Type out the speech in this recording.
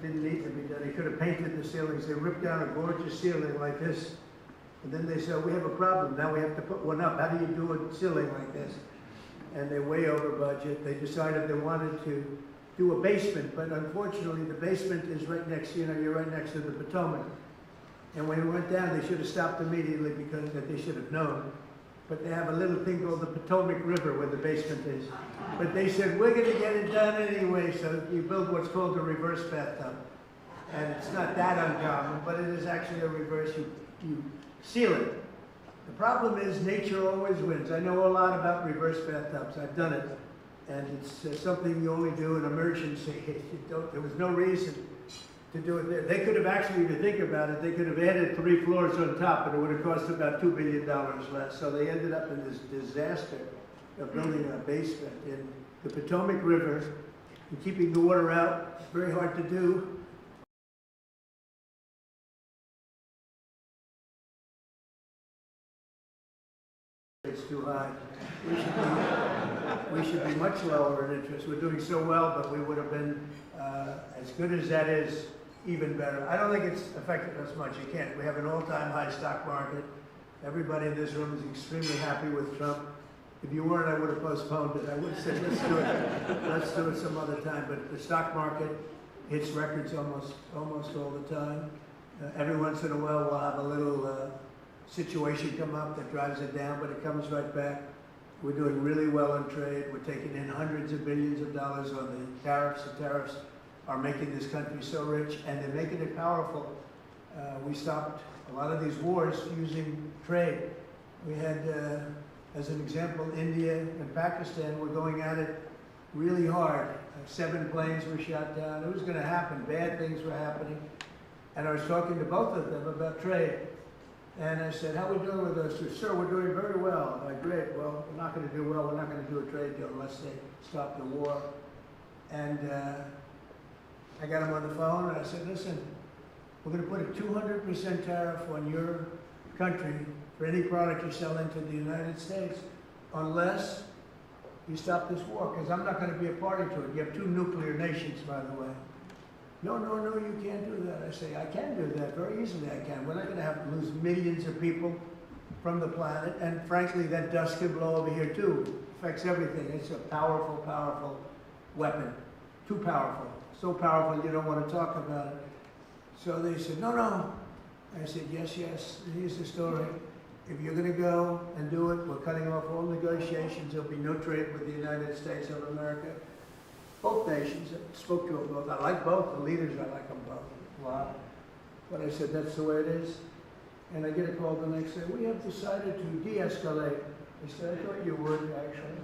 didn't need to be done. He could have painted the ceilings. They ripped down a gorgeous ceiling like this. And then they said, we have a problem. Now we have to put one up. How do you do a ceiling like this? And they're way over budget. They decided they wanted to do a basement, but unfortunately the basement is right next, you're right next to the Potomac. And when we went down, they should have stopped immediately because they should have known. But they have a little thing called the Potomac River where the basement is. But they said, we're going to get it done anyway, so you build what's called a reverse bathtub. And it's not that uncommon, but it is actually a reverse. You seal it. The problem is nature always wins. I know a lot about reverse bathtubs. I've done it. And it's something you only do in emergency. There was no reason to do it there. They could have actually, if you think about it, they could have added 3 floors on top, and it would have cost about $2 billion less. So they ended up in this disaster of building a basement in the Potomac River and keeping the water out. It's very hard to do. It's too high. We should be much lower in interest. We're doing so well, but we would have been, as good as that is, even better. I don't think it's affected us much. You can't. We have an all-time high stock market. Everybody in this room is extremely happy with Trump. If you weren't, I would have postponed it. I would have said, let's do it. Let's do it some other time. But the stock market hits records almost all the time. Every once in a while, we'll have a little situation come up that drives it down, but it comes right back. We're doing really well on trade. We're taking in hundreds of billions of dollars on the tariffs. The tariffs are making this country so rich, and they're making it powerful. We stopped a lot of these wars using trade. We had, as an example, India and Pakistan were going at it really hard. 7 planes were shot down. It was going to happen. Bad things were happening. And I was talking to both of them about trade. And I said, how are we doing with this? They said, sir, we're doing very well. I'm like, great. Well, we're not going to do well. We're not going to do a trade deal unless they stop the war. And I got him on the phone, and I said, listen, we're going to put a 200% tariff on your country for any product you sell into the United States unless you stop this war, because I'm not going to be a party to it. You have 2 nuclear nations, by the way. No, you can't do that. I say, I can do that. Very easily I can. We're not going to have to lose millions of people from the planet. And frankly, that dust can blow over here too. It affects everything. It's a powerful, powerful weapon. Too powerful. So powerful you don't want to talk about it. So they said, no. I said, yes. Here's the story. If you're going to go and do it, we're cutting off all negotiations. There'll be no trade with the United States of America. Both nations, I spoke to them both. I like both. The leaders, I like them both a lot. But I said, that's the way it is. And I get a call the next day. We have decided to de-escalate. I said, I thought you would, actually.